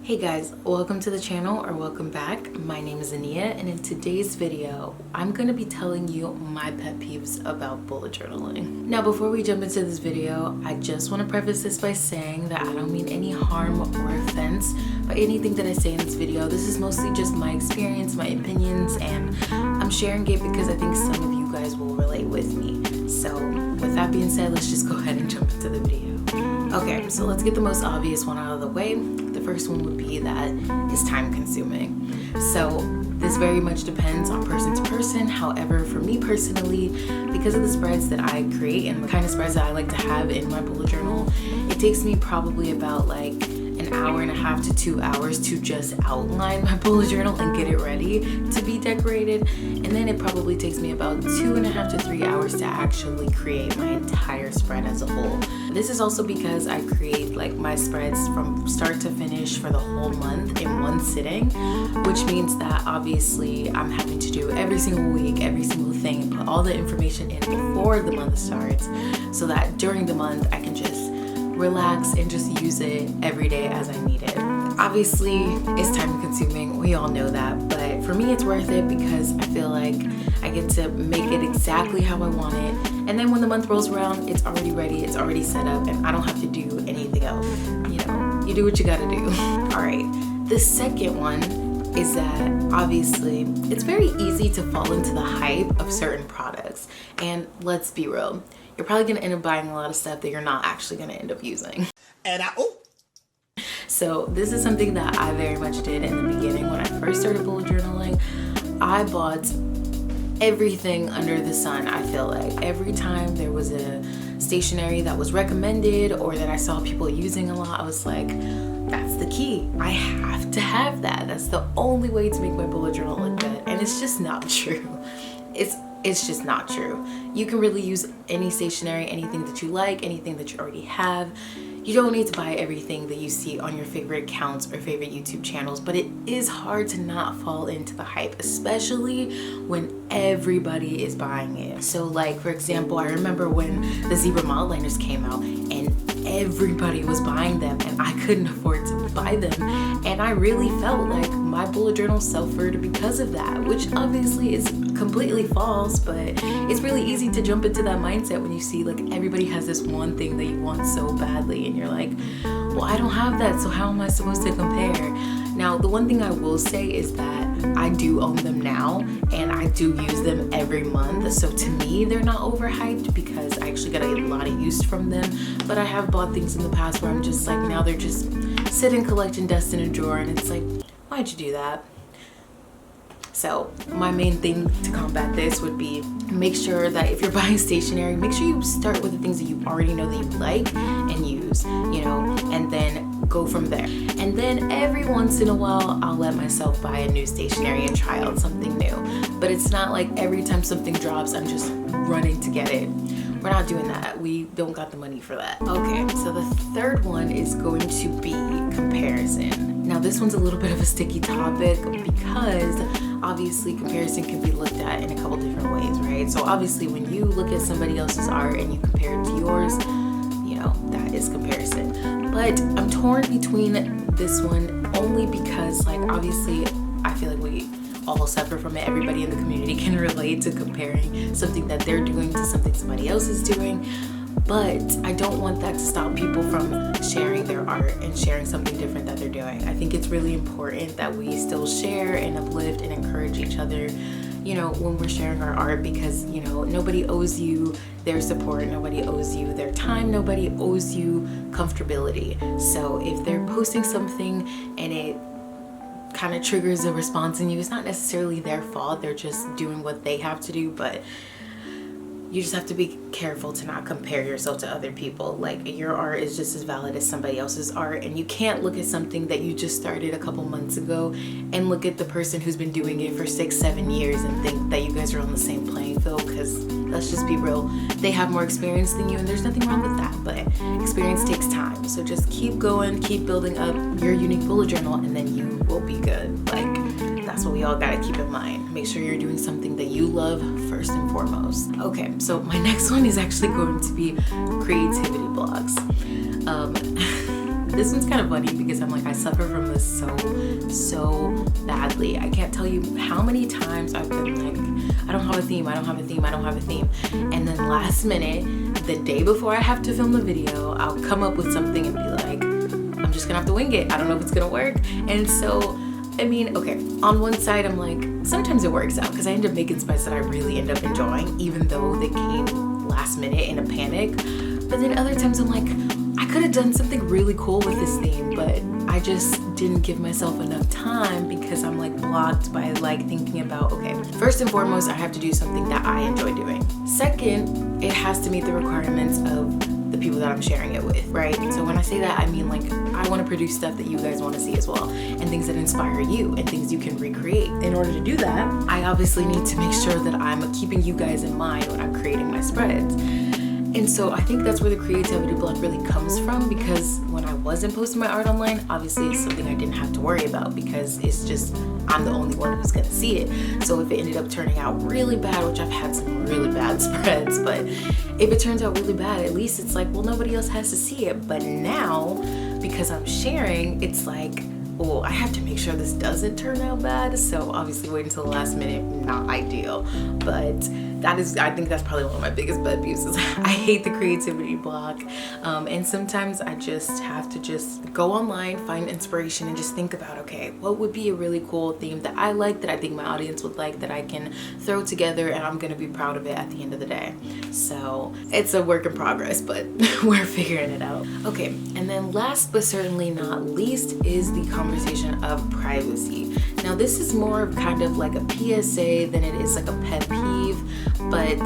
Hey guys, welcome to the channel or welcome back. My name is Ania, and in today's video I'm going to be telling you my pet peeves about bullet journaling. Now before we jump into this video, I just want to preface this by saying that I don't mean any harm or offense by anything that I say in this video. This is mostly just my experience, my opinions, and I'm sharing it because I think some of you guys will relate with me. So with that being said, let's just go ahead and jump into the video. Okay, so let's get the most obvious one out of the way. The first one would be that it's time consuming. So this very much depends on person to person. However, for me personally, because of the spreads that I create and the kind of spreads that I like to have in my bullet journal, it takes me probably about like an hour and a half to 2 hours to just outline my bullet journal and get it ready to be decorated. And then it probably takes me about 2.5 to 3 hours to actually create my entire spread as a whole. This is also because I create like my spreads from start to finish for the whole month in one sitting, which means that obviously I'm having to do every single week, every single thing, put all the information in before the month starts so that during the month I can just relax and just use it every day as I need it. Obviously, it's time consuming, we all know that, but for me it's worth it because I feel like I get to make it exactly how I want it, and then when the month rolls around, it's already ready, it's already set up, and I don't have to do anything else. You know, you do what you gotta do. Alright, the second one is that obviously it's very easy to fall into the hype of certain products, and let's be real, you're probably gonna end up buying a lot of stuff that you're not actually gonna end up using. And so this is something that I very much did in the beginning when I first started bullet journaling. I bought everything under the sun. I feel like every time there was a stationery that was recommended or that I saw people using a lot, I was like, that's the key. I have to have that. That's the only way to make my bullet journal look good. And it's just not true. It's just not true. You can really use any stationery, anything that you like, anything that you already have. You don't need to buy everything that you see on your favorite accounts or favorite YouTube channels, but it is hard to not fall into the hype, especially when everybody is buying it. So like, for example, I remember when the zebra model liners came out and everybody was buying them and I couldn't afford to buy them, and I really felt like my bullet journal suffered because of that, which obviously is completely false, but it's really easy to jump into that mindset when you see like everybody has this one thing that you want so badly and you're like, well, I don't have that, so how am I supposed to compare? Now, the one thing I will say is that I do own them now and I do use them every month, so to me they're not overhyped because I actually got a lot of use from them. But I have bought things in the past where I'm just like, now they're just sitting collecting dust in a drawer, and it's like, why'd you do that? So my main thing to combat this would be make sure that if you're buying stationery, make sure you start with the things that you already know that you like and use, you know, and then go from there. And then every once in a while, I'll let myself buy a new stationery and try out something new. But it's not like every time something drops, I'm just running to get it. We're not doing that. We don't got the money for that. Okay, so the third one is going to be comparison. Now this one's a little bit of a sticky topic because obviously comparison can be looked at in a couple different ways, right? So obviously when you look at somebody else's art and you compare it to yours, you know, that is comparison. But I'm torn between this one only because like obviously I feel like we all suffer from it. Everybody in the community can relate to comparing something that they're doing to something somebody else is doing. But I don't want that to stop people from sharing their art and sharing something different that they're doing. I think it's really important that we still share and uplift and encourage each other, you know, when we're sharing our art, because, you know, nobody owes you their support, nobody owes you their time, nobody owes you comfortability. So if they're posting something and it kind of triggers a response in you, it's not necessarily their fault, they're just doing what they have to do, but you just have to be careful to not compare yourself to other people. Like, your art is just as valid as somebody else's art, and you can't look at something that you just started a couple months ago and look at the person who's been doing it for 6-7 years and think that you guys are on the same playing field, because let's just be real, they have more experience than you, and there's nothing wrong with that, but experience takes time. So just keep going, keep building up your unique bullet journal, and then you will be good. Like, that's what we all gotta keep in mind. Make sure you're doing something that you love first and foremost. Okay, so my next one is actually going to be creativity blocks. This one's kind of funny because I'm like, I suffer from this so badly. I can't tell you how many times I've been like, I don't have a theme, I don't have a theme, I don't have a theme. And then last minute, the day before I have to film the video, I'll come up with something and be like, I'm just gonna have to wing it. I don't know if it's gonna work. And so, I mean, okay, on one side, I'm like, sometimes it works out because I end up making spreads that I really end up enjoying, even though they came last minute in a panic. But then other times I'm like, I could have done something really cool with this theme, but I just didn't give myself enough time because I'm like blocked by like thinking about, okay, first and foremost, I have to do something that I enjoy doing. Second, it has to meet the requirements of the people that I'm sharing it with, right? So when I say that, I mean like, I want to produce stuff that you guys want to see as well, and things that inspire you and things you can recreate. In order to do that, I obviously need to make sure that I'm keeping you guys in mind when I'm creating my spreads. And so I think that's where the creativity block really comes from, because when I wasn't posting my art online, obviously it's something I didn't have to worry about because it's just, I'm the only one who's gonna see it. So if it ended up turning out really bad, which I've had some really bad spreads, but if it turns out really bad, at least it's like, well, nobody else has to see it. But now, because I'm sharing, it's like, well, I have to make sure this doesn't turn out bad. So obviously waiting until the last minute, not ideal. But that is, I think that's probably one of my biggest pet peeves is I hate the creativity block. And sometimes I just have to just go online, find inspiration, and just think about, okay, what would be a really cool theme that I like, that I think my audience would like, that I can throw together and I'm gonna be proud of it at the end of the day. So it's a work in progress, but we're figuring it out. Okay, and then last but certainly not least is the conversation of privacy. Now this is more of kind of like a PSA than it is like a pet peeve, but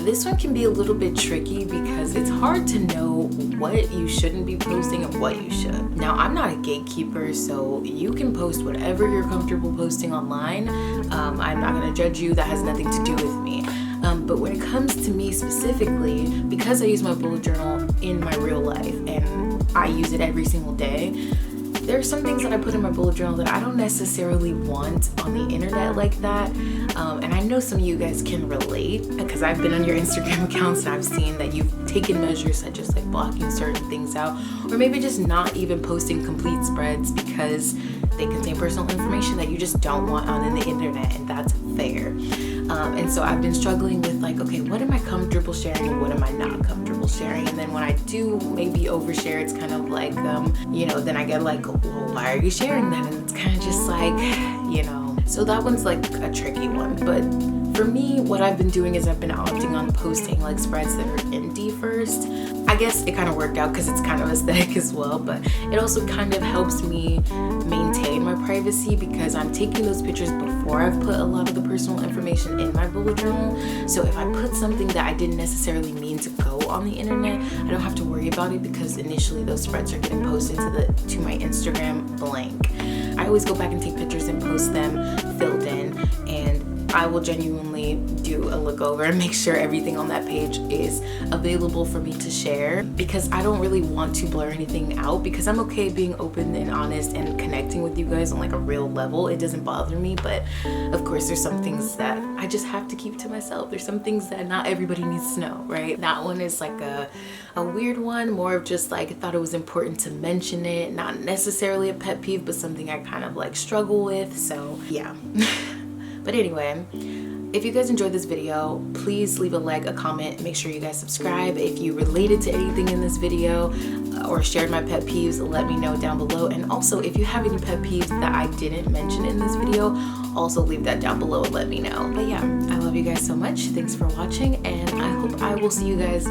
this one can be a little bit tricky because it's hard to know what you shouldn't be posting and what you should. Now I'm not a gatekeeper, so you can post whatever you're comfortable posting online. I'm not gonna judge you, that has nothing to do with me. But when it comes to me specifically, because I use my bullet journal in my real life and I use it every single day, there are some things that I put in my bullet journal that I don't necessarily want on the internet like that. And I know some of you guys can relate because I've been on your Instagram accounts and I've seen that you've taken measures such as like blocking certain things out, or maybe just not even posting complete spreads because they contain personal information that you just don't want on the internet, and that's fair. And so I've been struggling with like, okay, what am I comfortable sharing and what am I not comfortable sharing? And then when I do maybe overshare, it's kind of like, you know, then I get like, well, why are you sharing that? And it's kind of just like, you know, so that one's like a tricky one. But for me, what I've been doing is I've been opting on posting like spreads that are empty first. I guess it kind of worked out because it's kind of aesthetic as well, but it also kind of helps me maintain my privacy because I'm taking those pictures before I've put a lot of the personal information in my bullet journal. So if I put something that I didn't necessarily mean to go on the internet, I don't have to worry about it because initially those spreads are getting posted to my Instagram blank. I always go back and take pictures and post them filled in, and I will genuinely do a look over and make sure everything on that page is available for me to share, because I don't really want to blur anything out because I'm okay being open and honest and connecting with you guys on like a real level. It doesn't bother me, but of course there's some things that I just have to keep to myself. There's some things that not everybody needs to know, right? That one is like a weird one, more of just like I thought it was important to mention it, not necessarily a pet peeve, but something I kind of like struggle with. So yeah. But anyway, if you guys enjoyed this video, please leave a like, a comment, make sure you guys subscribe. If you related to anything in this video or shared my pet peeves, let me know down below. And also, if you have any pet peeves that I didn't mention in this video, also leave that down below and let me know. But yeah, I love you guys so much. Thanks for watching, and I hope I will see you guys